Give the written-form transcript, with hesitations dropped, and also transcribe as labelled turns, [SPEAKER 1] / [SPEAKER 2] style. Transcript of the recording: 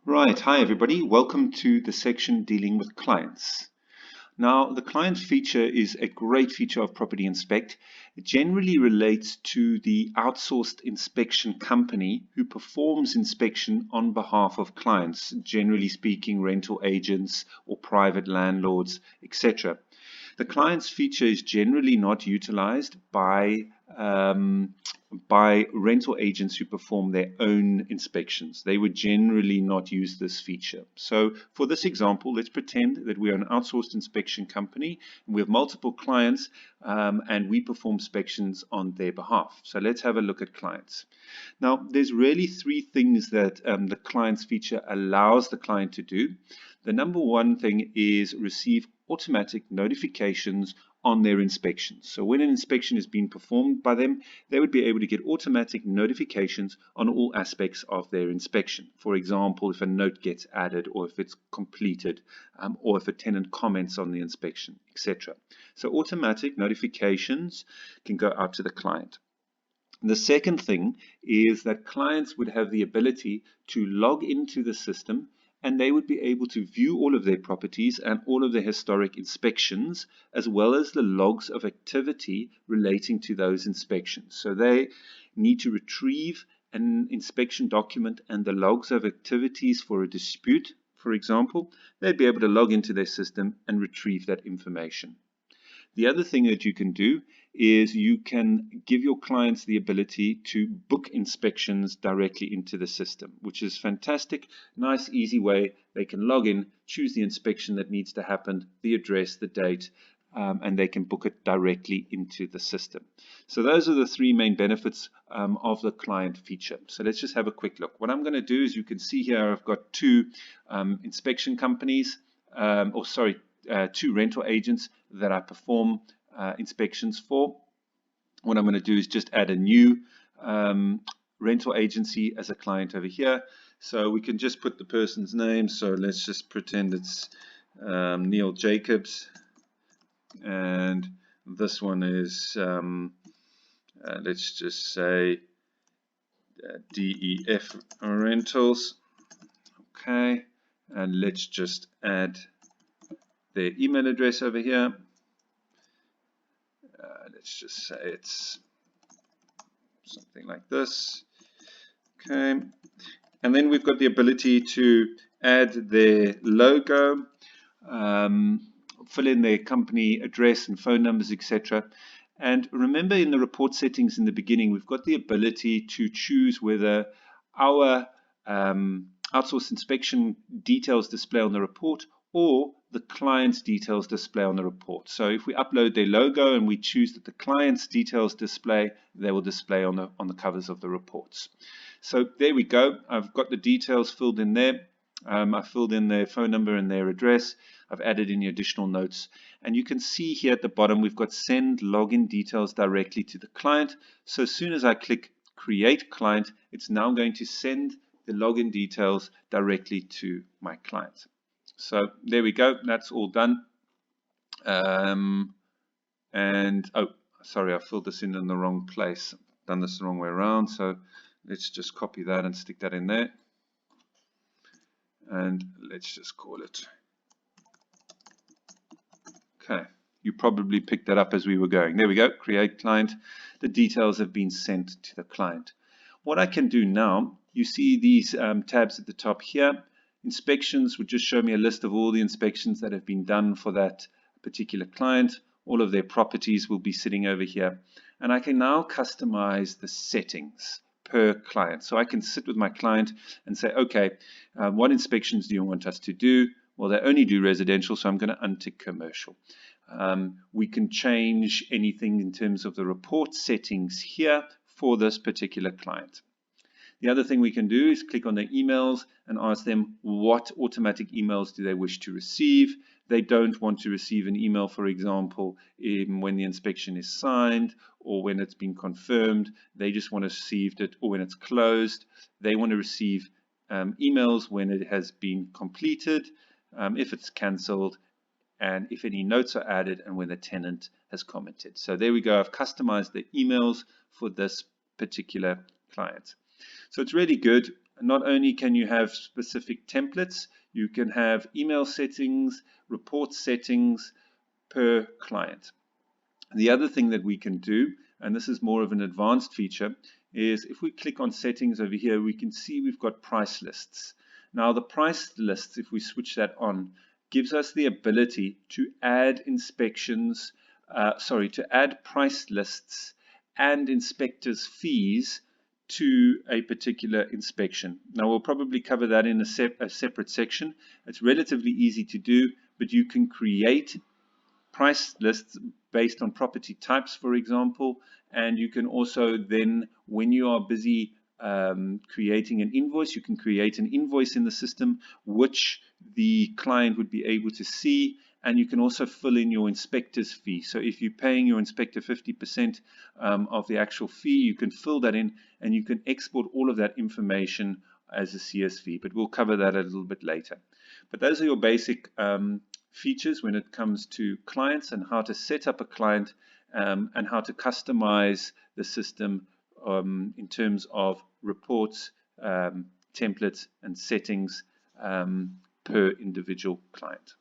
[SPEAKER 1] Right, hi everybody. Welcome to the section dealing with clients. Now, the client feature is a great feature of Property Inspect. It generally relates to the outsourced inspection company who performs inspection on behalf of clients, generally speaking, rental agents or private landlords, etc. The client's feature is generally not utilized by rental agents who perform their own inspections. They would generally not use this feature. So for this example, let's pretend that we are an outsourced inspection company and we have multiple clients and we perform inspections on their behalf. So let's have a look at clients. Now, there's really three things that the client's feature allows the client to do. The number one thing is receive automatic notifications on their inspections. So when an inspection is being performed by them, they would be able to get automatic notifications on all aspects of their inspection. For example, if a note gets added or if it's completed or if a tenant comments on the inspection, etc. So automatic notifications can go out to the client. The second thing is that clients would have the ability to log into the system and they would be able to view all of their properties and all of their historic inspections, as well as the logs of activity relating to those inspections. So they need to retrieve an inspection document and the logs of activities for a dispute, for example. They'd be able to log into their system and retrieve that information. The other thing that you can do is you can give your clients the ability to book inspections directly into the system, which is fantastic. Nice, easy way. They can log in, choose the inspection that needs to happen, the address, the date, and they can book it directly into the system. So those are the three main benefits of the client feature. So let's just have a quick look. What I'm going to do is you can see here I've got two inspection companies, two rental agents that I perform inspections for. What I'm going to do is just add a new rental agency as a client over here. So we can just put the person's name. So let's just pretend it's Neil Jacobs. And this one is, let's just say, DEF Rentals. Okay. And let's just add their email address over here. Let's just say it's something like this. Okay. And then we've got the ability to add their logo, fill in their company address and phone numbers, etc. And remember, in the report settings in the beginning, we've got the ability to choose whether our outsourced inspection details display on the report or the client's details display on the report. So if we upload their logo and we choose that the client's details display, they will display on the covers of the reports. So there we go. I've got the details filled in there. I filled in their phone number and their address. I've added any additional notes. And you can see here at the bottom, we've got send login details directly to the client. So as soon as I click create client, it's now going to send the login details directly to my client. So there we go. That's all done. And oh, sorry, I filled this in the wrong place. I've done this the wrong way around. So let's just copy that and stick that in there. And let's just call it. Okay, you probably picked that up as we were going. There we go, create client. The details have been sent to the client. What I can do now, you see these tabs at the top here. Inspections would just show me a list of all the inspections that have been done for that particular client. All of their properties will be sitting over here. And I can now customize the settings per client. So I can sit with my client and say, okay, what inspections do you want us to do? Well, they only do residential, so I'm going to untick commercial. We can change anything in terms of the report settings here for this particular client. The other thing we can do is click on their emails and ask them what automatic emails do they wish to receive. They don't want to receive an email, for example, when the inspection is signed or when it's been confirmed. They just want to receive it, or when it's closed. They want to receive emails when it has been completed, if it's cancelled, and if any notes are added, and when the tenant has commented. So there we go. I've customized the emails for this particular client. So it's really good. not only can you have specific templates, you can have email settings, report settings per client. The other thing that we can do, and this is more of an advanced feature, is if we click on settings over here, we can see we've got price lists. Now the price lists, if we switch that on, gives us the ability to add inspections, to add price lists and inspectors' fees to a particular inspection. Now we'll probably cover that in a separate section. It's relatively easy to do, but you can create price lists based on property types, for example, and you can also then, when you are busy creating an invoice, you can create an invoice in the system which the client would be able to see, and you can also fill in your inspector's fee. So if you're paying your inspector 50% of the actual fee, you can fill that in and you can export all of that information as a CSV, but we'll cover that a little bit later. But those are your basic features when it comes to clients and how to set up a client and how to customize the system in terms of reports, templates, and settings per individual client.